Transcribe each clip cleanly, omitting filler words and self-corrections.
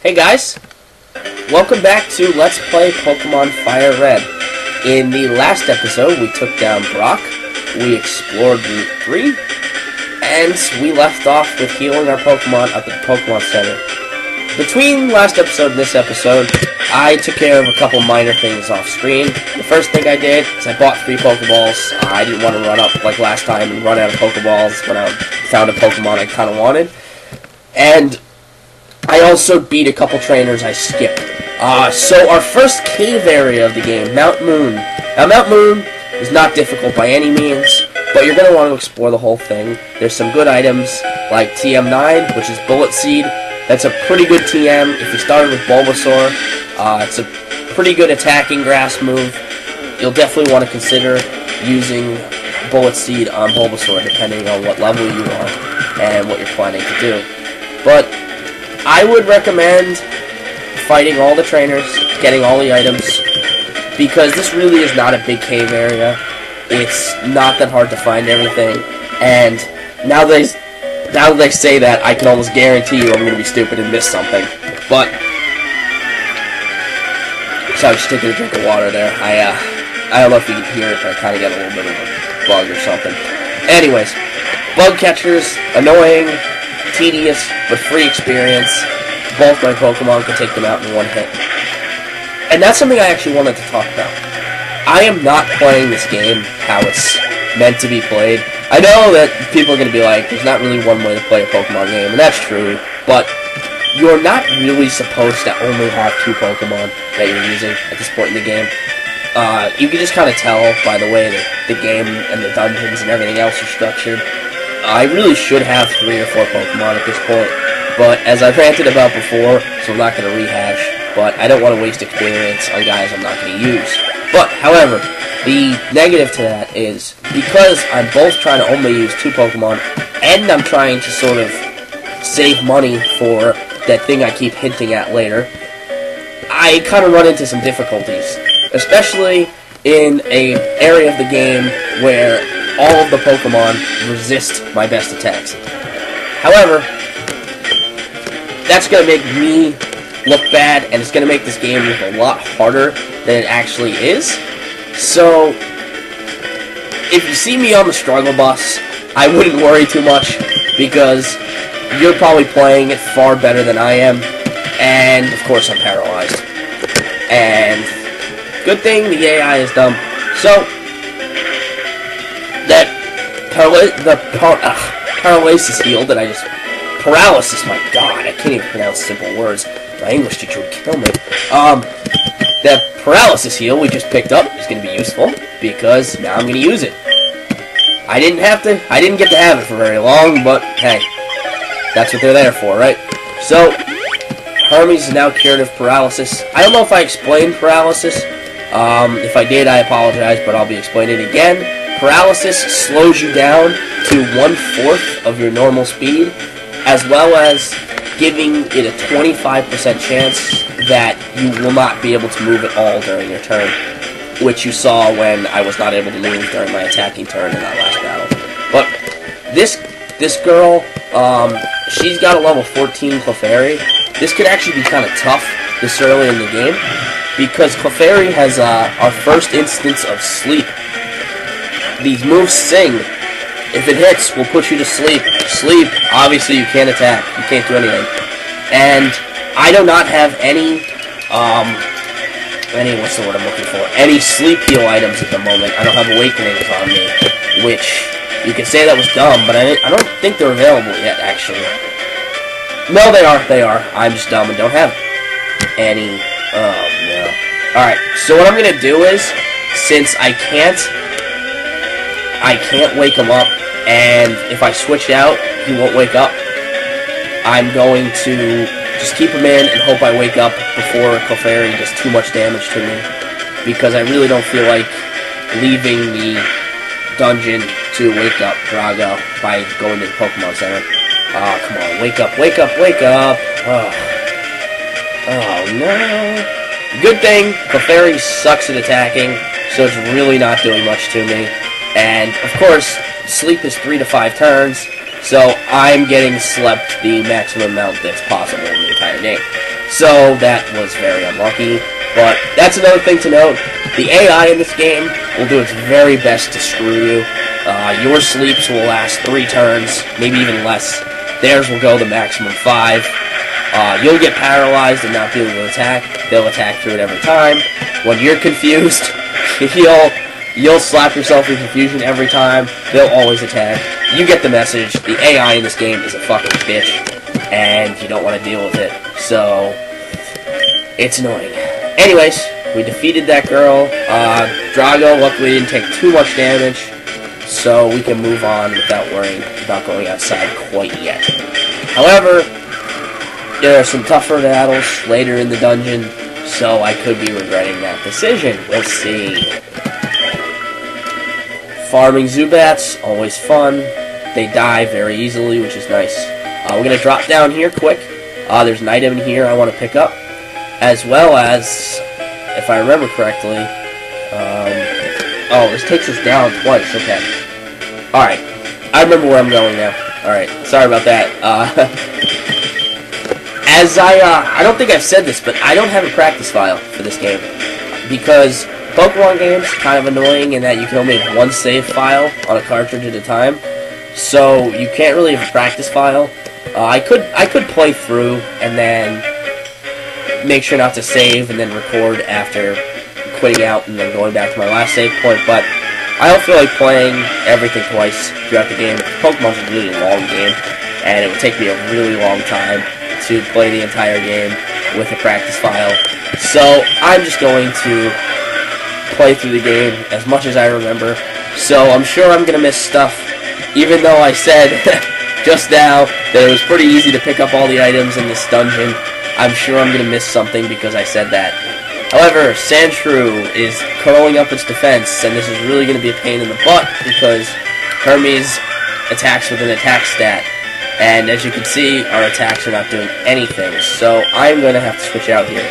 Hey guys, welcome back to Let's Play Pokemon FireRed. In the last episode, we took down Brock, we explored Route 3, and we left off with healing our Pokemon at the Pokemon Center. Between last episode and this episode, I took care of a couple minor things off screen. The first thing I did is I bought 3 Pokeballs. I didn't want to run up like last time and run out of Pokeballs when I found a Pokemon I kind of wanted. And I also beat a couple trainers I skipped. So our first cave area of the game, Mount Moon. Now, Mount Moon is not difficult by any means, but you're going to want to explore the whole thing. There's some good items, like TM9, which is Bullet Seed. That's a pretty good TM. If you started with Bulbasaur, it's a pretty good attacking grass move. You'll definitely want to consider using Bullet Seed on Bulbasaur, depending on what level you are and what you're planning to do. But I would recommend fighting all the trainers, getting all the items, because this really is not a big cave area. It's not that hard to find everything, and now that they say that, I can almost guarantee you I'm going to be stupid and miss something. But so I was just taking a drink of water there. I don't know if you can hear it, but I kind of got a little bit of a bug or something. Anyways, bug catchers, annoying, tedious, but free experience. Both my Pokemon can take them out in one hit. And that's something I actually wanted to talk about. I am not playing this game how it's meant to be played. I know that people are going to be like, there's not really one way to play a Pokemon game, and that's true, but you're not really supposed to only have 2 Pokemon that you're using at this point in the game. You can just kind of tell by the way that the game and the dungeons and everything else are structured. I really should have 3 or 4 Pokemon at this point, but as I've ranted about before, so I'm not going to rehash, but I don't want to waste experience on guys I'm not going to use. But, however, the negative to that is, because I'm both trying to only use 2 Pokemon, and I'm trying to sort of save money for that thing I keep hinting at later, I kind of run into some difficulties, especially in an area of the game where all of the Pokemon resist my best attacks. However, that's going to make me look bad, and it's going to make this game look a lot harder than it actually is. So, if you see me on the struggle bus, I wouldn't worry too much, because you're probably playing it far better than I am, and of course I'm paralyzed. And good thing the AI is dumb. So, paralysis heal that I just... Paralysis, my god, I can't even pronounce simple words. My English teacher would kill me. That paralysis heal we just picked up is going to be useful, because now I'm going to use it. I didn't get to have it for very long, but hey, that's what they're there for, right? So, Hermes is now cured of paralysis. I don't know if I explained paralysis. If I did, I apologize, but I'll be explaining it again. Paralysis slows you down to 1/4 of your normal speed, as well as giving it a 25% chance that you will not be able to move at all during your turn, which you saw when I was not able to move during my attacking turn in that last battle. But this girl, she's got a level 14 Clefairy. This could actually be kind of tough this early in the game, because Clefairy has our first instance of sleep. These moves sing. If it hits, we'll put you to sleep. Sleep, obviously you can't attack. You can't do anything. And I do not have any, what's the word I'm looking for? Any sleep heal items at the moment. I don't have awakenings on me, which you could say that was dumb, but I don't think they're available yet, actually. No, they are. I'm just dumb and don't have any. Oh, no. Alright, so what I'm going to do is, since I can't wake him up, and if I switch out, he won't wake up, I'm going to just keep him in and hope I wake up before Clefairy does too much damage to me, because I really don't feel like leaving the dungeon to wake up Drago by going to the Pokemon Center. Oh, come on, wake up, wake up, wake up! Oh no. Good thing, Clefairy sucks at attacking, so it's really not doing much to me. And, of course, sleep is 3 to 5 turns, so I'm getting slept the maximum amount that's possible in the entire game. So that was very unlucky. But that's another thing to note. The AI in this game will do its very best to screw you. Your sleeps will last 3 turns, maybe even less. Theirs will go the maximum 5. You'll get paralyzed and not be able to attack. They'll attack through it every time. When you're confused, you'll slap yourself in confusion every time. They'll always attack. You get the message. The AI in this game is a fucking bitch, and you don't want to deal with it. So, it's annoying. Anyways, we defeated that girl. Drago luckily didn't take too much damage, so we can move on without worrying about going outside quite yet. However, there are some tougher battles later in the dungeon, so I could be regretting that decision. We'll see. Farming Zubats, always fun. They die very easily, which is nice. We're going to drop down here quick. There's an item in here I want to pick up, as well as, if I remember correctly, oh, this takes us down twice, okay. Alright, I remember where I'm going now. Alright, sorry about that. As I don't think I've said this, but I don't have a practice file for this game, because Pokemon games are kind of annoying in that you can only have one save file on a cartridge at a time, so you can't really have a practice file. I could play through and then make sure not to save and then record after quitting out and then going back to my last save point, but I don't feel like playing everything twice throughout the game. Pokemon's a really long game, and it would take me a really long time to play the entire game with a practice file. So I'm just going to play through the game as much as I remember. So I'm sure I'm going to miss stuff, even though I said just now that it was pretty easy to pick up all the items in this dungeon. I'm sure I'm going to miss something because I said that. However, Sandshrew is curling up its defense, and this is really going to be a pain in the butt because Hermes attacks with an attack stat. And as you can see, our attacks are not doing anything, so I'm going to have to switch out here.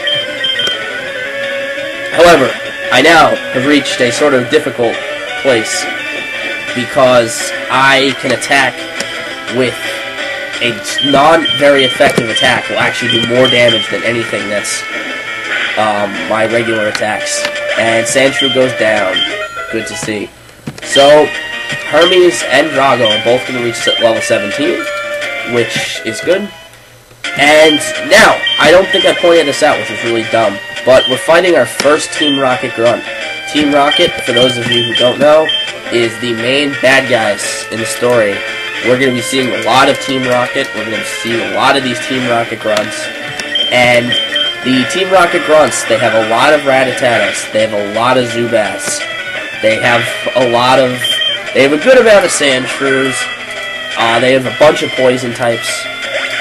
However, I now have reached a sort of difficult place because I can attack with a non-very effective attack will actually do more damage than anything that's my regular attacks. And Sandshrew goes down. Good to see. So, Hermes and Drago are both going to reach level 17, which is good. And now, I don't think I pointed this out, which is really dumb, but we're fighting our first Team Rocket grunt. Team Rocket, for those of you who don't know, is the main bad guys in the story. We're going to be seeing a lot of Team Rocket. We're going to see a lot of these Team Rocket grunts. And the Team Rocket grunts, they have a lot of Rattatatas. They have a lot of Zubats. They have a good amount of Sandshrews. They have a bunch of poison types.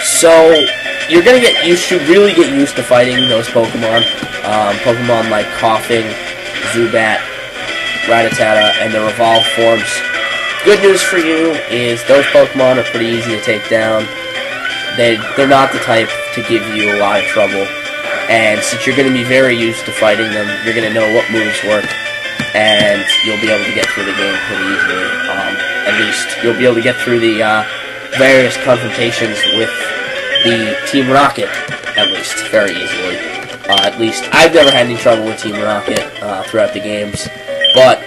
So, you're going to get used to, really get used to fighting those Pokemon. Pokemon like Coughing, Zubat, Rattata, and the Revolve forms. Good news for you is those Pokemon are pretty easy to take down. They're not the type to give you a lot of trouble. And since you're going to be very used to fighting them, you're going to know what moves work. And you'll be able to get through the game pretty easily. At least, you'll be able to get through the various confrontations with the Team Rocket, at least, very easily. At least, I've never had any trouble with Team Rocket throughout the games. But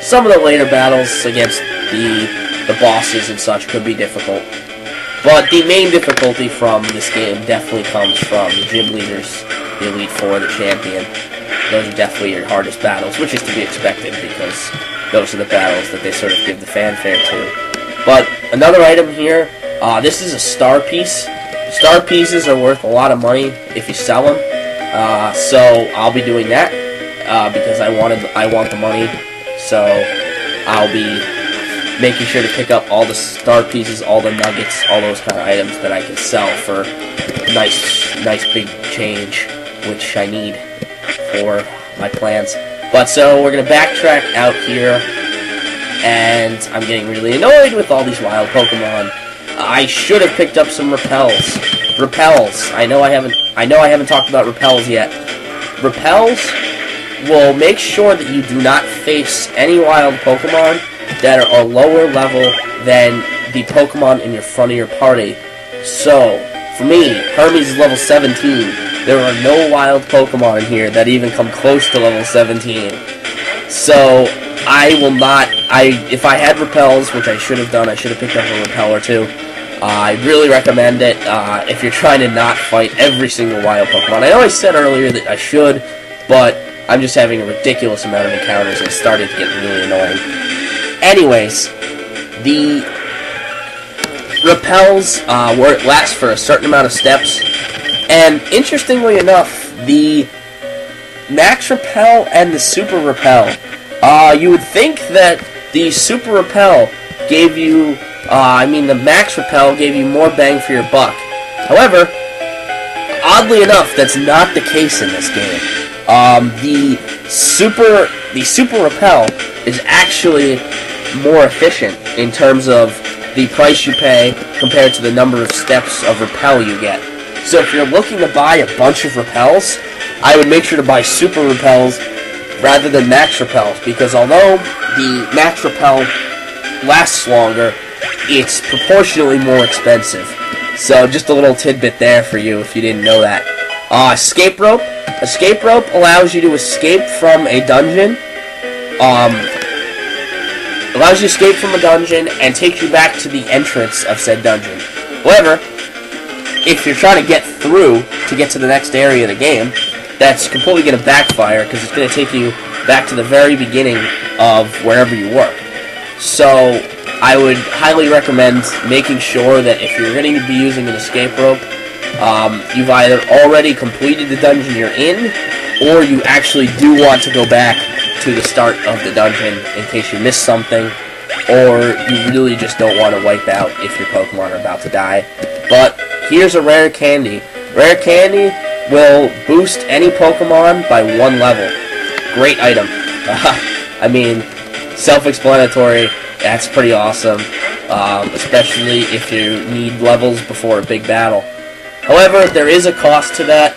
some of the later battles against the bosses and such could be difficult. But the main difficulty from this game definitely comes from the gym leaders, the Elite Four, the champion. Those are definitely your hardest battles, which is to be expected because those are the battles that they sort of give the fanfare to. But another item here, this is a star piece. Star pieces are worth a lot of money if you sell them. So I'll be doing that because I want the money. So I'll be making sure to pick up all the star pieces, all the nuggets, all those kind of items that I can sell for nice big change, which I need for my plans. But so we're gonna backtrack out here, and I'm getting really annoyed with all these wild Pokemon. I should have picked up some repels. Repels. I know I haven't talked about repels yet. Repels will make sure that you do not face any wild Pokemon that are a lower level than the Pokemon in your front of your party. So, For me, Hermes is level 17. There are no wild Pokemon in here that even come close to level 17. So, I will not... If I had Repels, which I should have done, I should have picked up a Repel or two. I really recommend it if you're trying to not fight every single wild Pokemon. I know I said earlier that I should, but I'm just having a ridiculous amount of encounters and it's starting to get really annoying. Anyways, the Repels last for a certain amount of steps, and interestingly enough, the Max Repel and the Super Repel, you would think that the Super Repel gave you, the Max Repel gave you more bang for your buck. However, oddly enough, that's not the case in this game. The Super Repel is actually more efficient in terms of the price you pay compared to the number of steps of Repel you get. So if you're looking to buy a bunch of Repels, I would make sure to buy Super Repels rather than Max Repels, because although the Max Repel lasts longer, it's proportionally more expensive. So just a little tidbit there for you if you didn't know that. Escape Rope. Escape Rope allows you to escape from a dungeon. Allows you to escape from a dungeon and takes you back to the entrance of said dungeon. However, if you're trying to get through to get to the next area of the game, that's completely going to backfire because it's going to take you back to the very beginning of wherever you were. So, I would highly recommend making sure that if you're going to be using an escape rope, you've either already completed the dungeon you're in, or you actually do want to go back to the start of the dungeon in case you missed something, or you really just don't want to wipe out if your Pokemon are about to die. But here's a Rare Candy. Rare Candy will boost any Pokemon by 1 level. Great item. I mean, self-explanatory. That's pretty awesome, especially if you need levels before a big battle. However, there is a cost to that.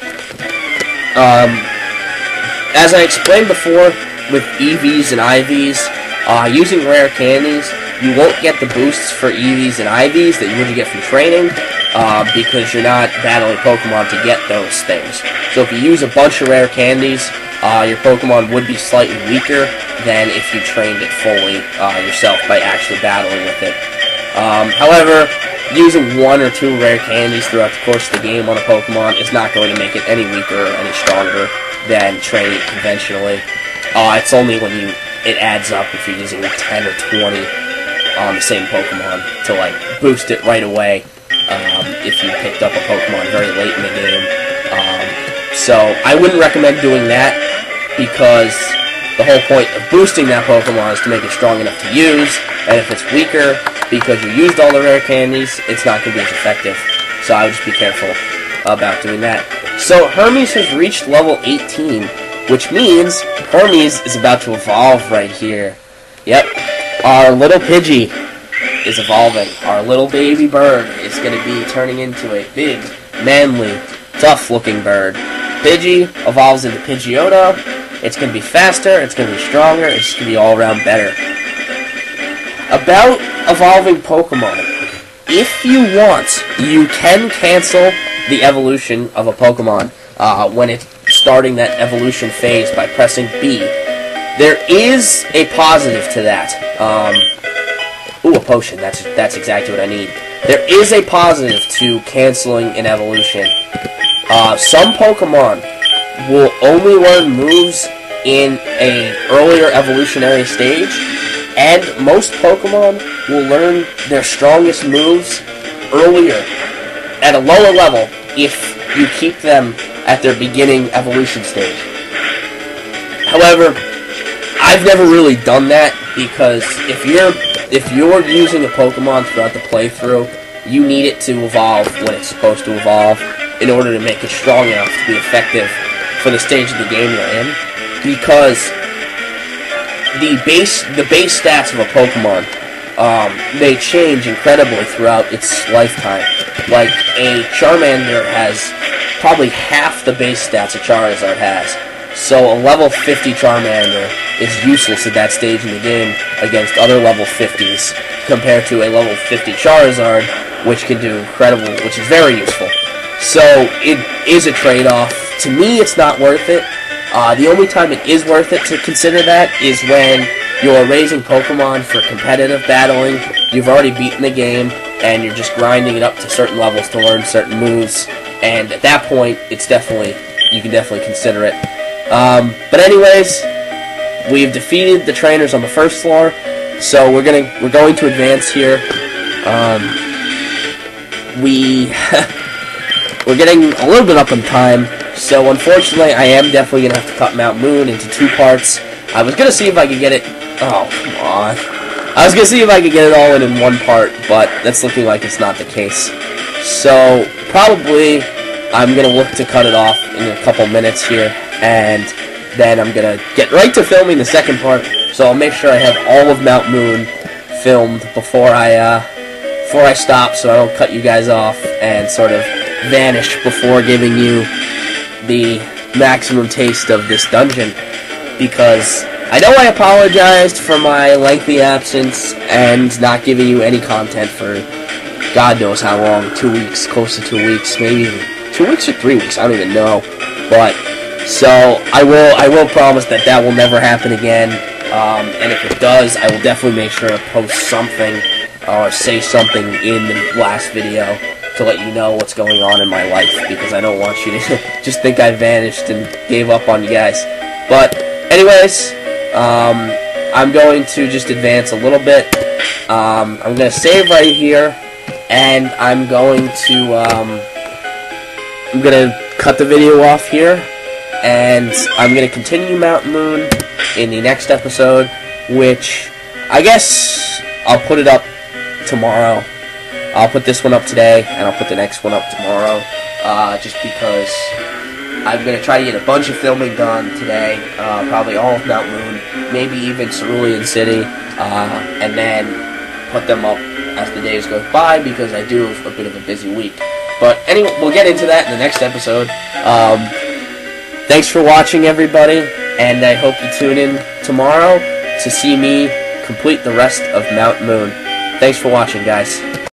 As I explained before, with EVs and IVs, using rare candies, you won't get the boosts for EVs and IVs that you would get from training, because you're not battling Pokemon to get those things. So if you use a bunch of rare candies, your Pokemon would be slightly weaker than if you trained it fully yourself by actually battling with it. However, using 1 or 2 rare candies throughout the course of the game on a Pokemon is not going to make it any weaker or any stronger than training it conventionally. It's only when it adds up if you're using 10 or 20 on the same Pokemon to like boost it right away if you picked up a Pokemon very late in the game. So I wouldn't recommend doing that, because the whole point of boosting that Pokemon is to make it strong enough to use, and if it's weaker because you used all the rare candies, it's not going to be as effective. So I would just be careful about doing that. So Hermes has reached level 18, which means Hermes is about to evolve right here. Yep, our little Pidgey is evolving. Our little baby bird is going to be turning into a big, manly, tough-looking bird. Pidgey evolves into Pidgeotto. It's going to be faster, it's going to be stronger, it's going to be all-around better. About evolving Pokemon, if you want, you can cancel the evolution of a Pokemon when it's starting that evolution phase by pressing B. There is a positive to that. Ooh, a potion, that's exactly what I need. There is a positive to canceling an evolution. Some Pokemon will only learn moves in an earlier evolutionary stage, and most Pokemon will learn their strongest moves earlier, at a lower level, if you keep them at their beginning evolution stage. However, I've never really done that, because if you're using a Pokemon throughout the playthrough, you need it to evolve when it's supposed to evolve in order to make it strong enough to be effective for the stage of the game you're in, because the base stats of a Pokemon they change incredibly throughout its lifetime. Like, a Charmander has probably half the base stats a Charizard has, so a level 50 Charmander is useless at that stage in the game against other level 50s, compared to a level 50 Charizard, which can do which is very useful. So it is a trade-off. To me, it's not worth it. The only time it is worth it to consider that is when you're raising Pokemon for competitive battling. You've already beaten the game, and you're just grinding it up to certain levels to learn certain moves. And at that point, you can definitely consider it. But anyways, we've defeated the trainers on the first floor, so we're going to advance here. We're getting a little bit up in time, so unfortunately I am definitely going to have to cut Mount Moon into 2 parts. I was going to see if I could get it... Oh, come on. I was going to see if I could get it all in 1 part, but that's looking like it's not the case. So, probably, I'm going to look to cut it off in a couple minutes here, and then I'm going to get right to filming the second part, so I'll make sure I have all of Mount Moon filmed before I stop, so I don't cut you guys off and sort of vanish before giving you the maximum taste of this dungeon, because I know I apologized for my lengthy absence and not giving you any content for God knows how long, 2 weeks, close to 2 weeks, maybe even 2 weeks or 3 weeks, I don't even know, but, so, I will promise that will never happen again, and if it does, I will definitely make sure to post something, or say something in the last video, to let you know what's going on in my life, because I don't want you to just think I vanished and gave up on you guys. But, anyways, I'm going to just advance a little bit. I'm going to save right here, and I'm going to cut the video off here, and I'm going to continue Mount Moon in the next episode, which I guess I'll put it up tomorrow. I'll put this one up today, and I'll put the next one up tomorrow, just because I'm going to try to get a bunch of filming done today, probably all of Mount Moon, maybe even Cerulean City, and then put them up as the days go by, because I do have a bit of a busy week. But anyway, we'll get into that in the next episode. Thanks for watching, everybody, and I hope you tune in tomorrow to see me complete the rest of Mount Moon. Thanks for watching, guys.